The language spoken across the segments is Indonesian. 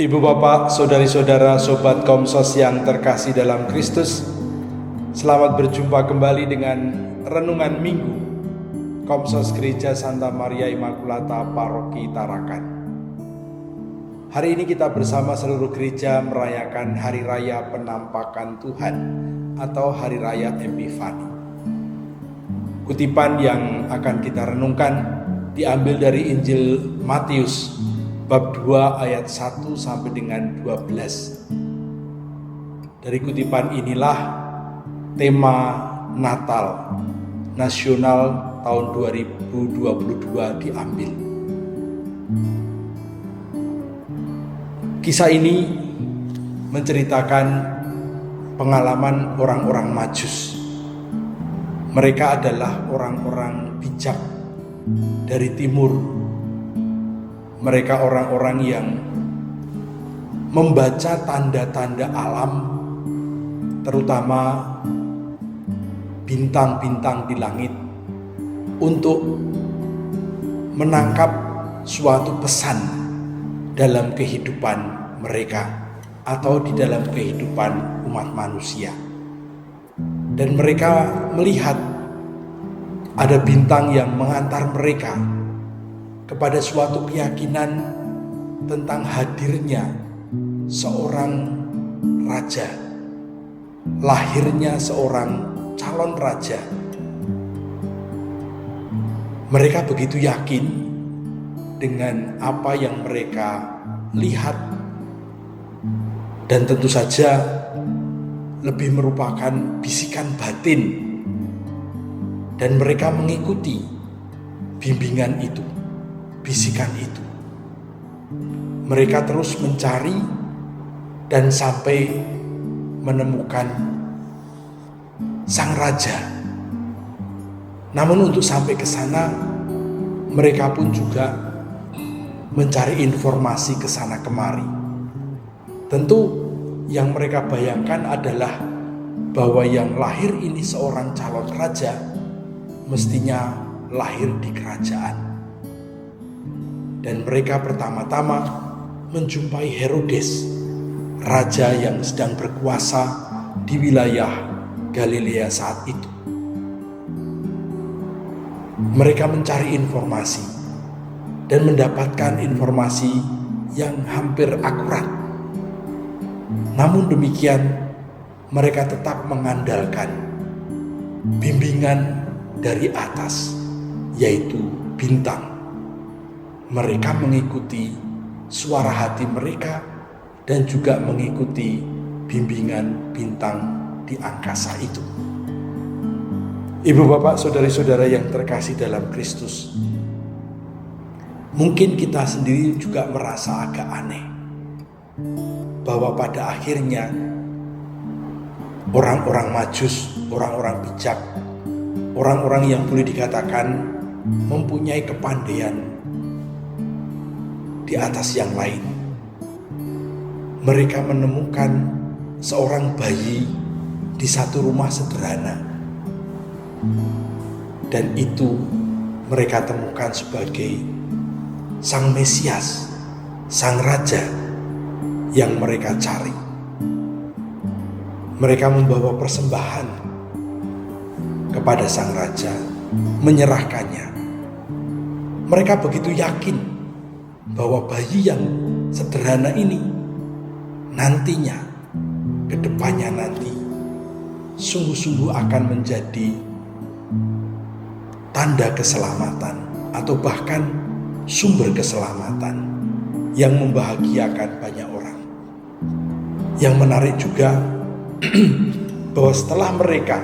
Ibu bapak, saudari-saudara, sobat Komsos yang terkasih dalam Kristus, selamat berjumpa kembali dengan Renungan Minggu Komsos Gereja Santa Maria Immaculata Paroki Tarakan. Hari ini kita bersama seluruh gereja merayakan Hari Raya Penampakan Tuhan atau Hari Raya Epifani. Kutipan yang akan kita renungkan diambil dari Injil Matius bab 2 ayat 1 sampai dengan 12. Dari kutipan inilah tema Natal Nasional tahun 2022 diambil. Kisah ini menceritakan pengalaman orang-orang Majus. Mereka adalah orang-orang bijak dari timur. Mereka orang-orang yang membaca tanda-tanda alam, terutama bintang-bintang di langit, untuk menangkap suatu pesan dalam kehidupan mereka atau di dalam kehidupan umat manusia. Dan mereka melihat ada bintang yang mengantar mereka kepada suatu keyakinan tentang hadirnya seorang raja, lahirnya seorang calon raja. Mereka begitu yakin dengan apa yang mereka lihat, dan tentu saja lebih merupakan bisikan batin, dan mereka mengikuti bimbingan itu, bisikan itu. Mereka terus mencari dan sampai menemukan sang raja. Namun untuk sampai ke sana, mereka pun juga mencari informasi ke sana kemari. Tentu yang mereka bayangkan adalah bahwa yang lahir ini seorang calon raja, mestinya lahir di kerajaan. Dan mereka pertama-tama menjumpai Herodes, raja yang sedang berkuasa di wilayah Galilea saat itu. Mereka mencari informasi dan mendapatkan informasi yang hampir akurat. Namun demikian, mereka tetap mengandalkan bimbingan dari atas, yaitu bintang. Mereka mengikuti suara hati mereka dan juga mengikuti bimbingan bintang di angkasa itu. Ibu bapak, saudari-saudara yang terkasih dalam Kristus, mungkin kita sendiri juga merasa agak aneh bahwa pada akhirnya orang-orang Majus, orang-orang bijak, orang-orang yang boleh dikatakan mempunyai kepandaian di atas yang lain, mereka menemukan seorang bayi di satu rumah sederhana, dan itu mereka temukan sebagai sang Mesias, sang raja yang mereka cari. Mereka membawa persembahan kepada sang raja, menyerahkannya. Mereka begitu yakin bahwa bayi yang sederhana ini nantinya, kedepannya nanti, sungguh-sungguh akan menjadi tanda keselamatan atau bahkan sumber keselamatan yang membahagiakan banyak orang. Yang menarik juga bahwa setelah mereka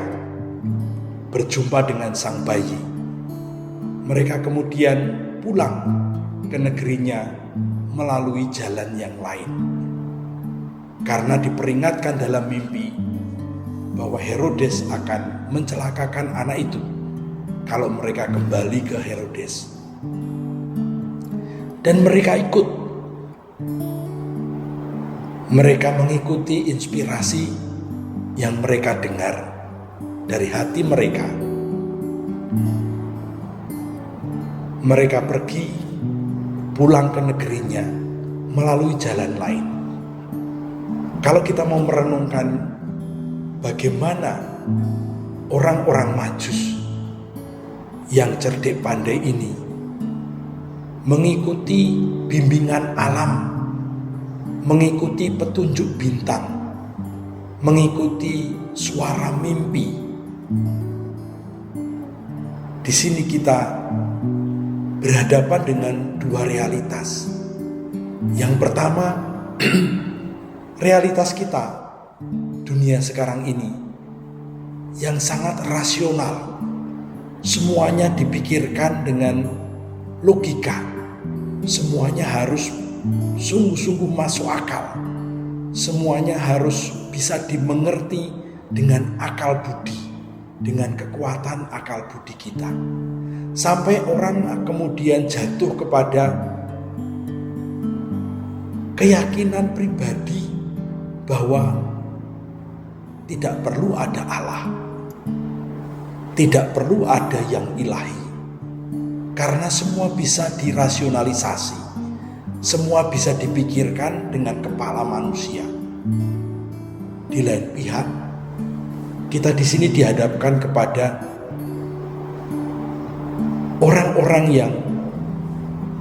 berjumpa dengan sang bayi, mereka kemudian pulang ke negerinya melalui jalan yang lain, karena diperingatkan dalam mimpi bahwa Herodes akan mencelakakan anak itu kalau mereka kembali ke Herodes. Dan mereka ikut. Mereka mengikuti inspirasi yang mereka dengar dari hati mereka. Mereka pergi pulang ke negerinya melalui jalan lain. Kalau kita mau merenungkan bagaimana orang-orang Majus yang cerdik pandai ini mengikuti bimbingan alam, mengikuti petunjuk bintang, mengikuti suara mimpi. Di sini kita berhadapan dengan dua realitas. Yang pertama, realitas kita dunia sekarang ini yang sangat rasional. Semuanya dipikirkan dengan logika. Semuanya harus sungguh-sungguh masuk akal. Semuanya harus bisa dimengerti dengan akal budi, dengan kekuatan akal budi kita. Sampai orang kemudian jatuh kepada keyakinan pribadi bahwa tidak perlu ada Allah, tidak perlu ada yang ilahi, karena semua bisa dirasionalisasi, semua bisa dipikirkan dengan kepala manusia. Di lain pihak, kita di sini dihadapkan kepada orang-orang yang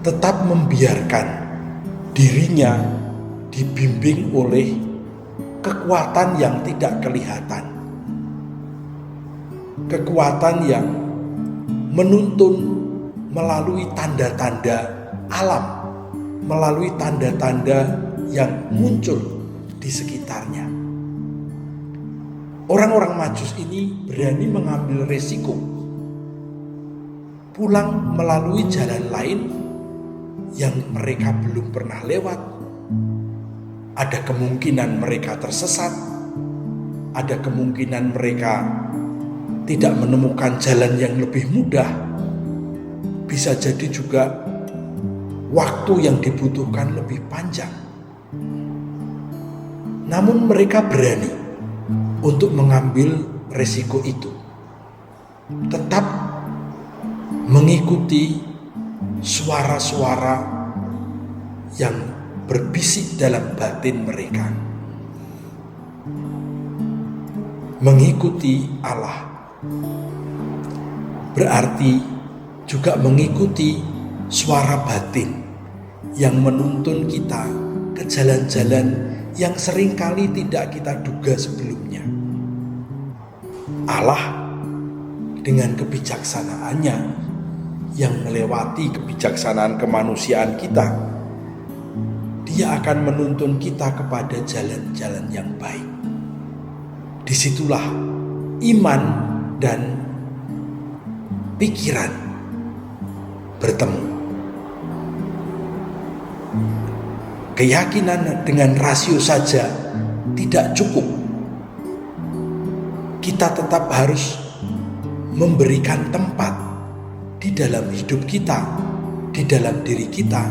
tetap membiarkan dirinya dibimbing oleh kekuatan yang tidak kelihatan, kekuatan yang menuntun melalui tanda-tanda alam, melalui tanda-tanda yang muncul di sekitarnya. Orang-orang Majus ini berani mengambil resiko, pulang melalui jalan lain yang mereka belum pernah lewat. Ada kemungkinan mereka tersesat, ada kemungkinan mereka tidak menemukan jalan yang lebih mudah. Bisa jadi juga waktu yang dibutuhkan lebih panjang. Namun mereka berani untuk mengambil resiko itu, tetap mengikuti suara-suara yang berbisik dalam batin mereka, mengikuti Allah berarti juga mengikuti suara batin yang menuntun kita ke jalan-jalan yang seringkali tidak kita duga sebelumnya. Allah dengan kebijaksanaannya yang melewati kebijaksanaan kemanusiaan kita, Dia akan menuntun kita kepada jalan-jalan yang baik. Disitulah iman dan pikiran bertemu. Keyakinan dengan rasio saja tidak cukup. Kita tetap harus memberikan tempat di dalam hidup kita, di dalam diri kita,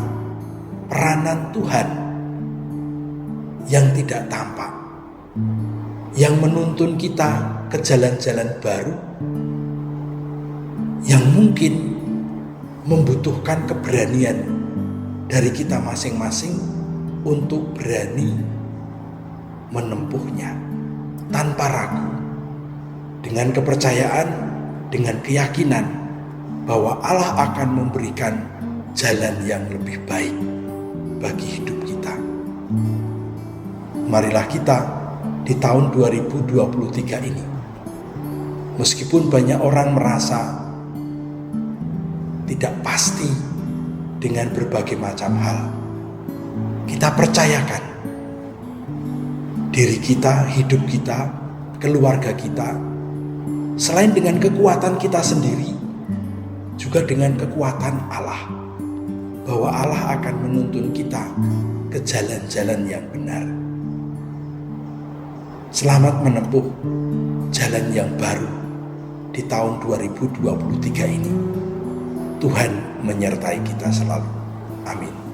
peranan Tuhan yang tidak tampak, yang menuntun kita ke jalan-jalan baru, yang mungkin membutuhkan keberanian dari kita masing-masing untuk berani menempuhnya tanpa ragu, dengan kepercayaan, dengan keyakinan bahwa Allah akan memberikan jalan yang lebih baik bagi hidup kita. Marilah kita di tahun 2023 ini, meskipun banyak orang merasa tidak pasti dengan berbagai macam hal, kita percayakan diri kita, hidup kita, keluarga kita, selain dengan kekuatan kita sendiri, juga dengan kekuatan Allah, bahwa Allah akan menuntun kita ke jalan-jalan yang benar. Selamat menempuh jalan yang baru di tahun 2023 ini. Tuhan menyertai kita selalu. Amin.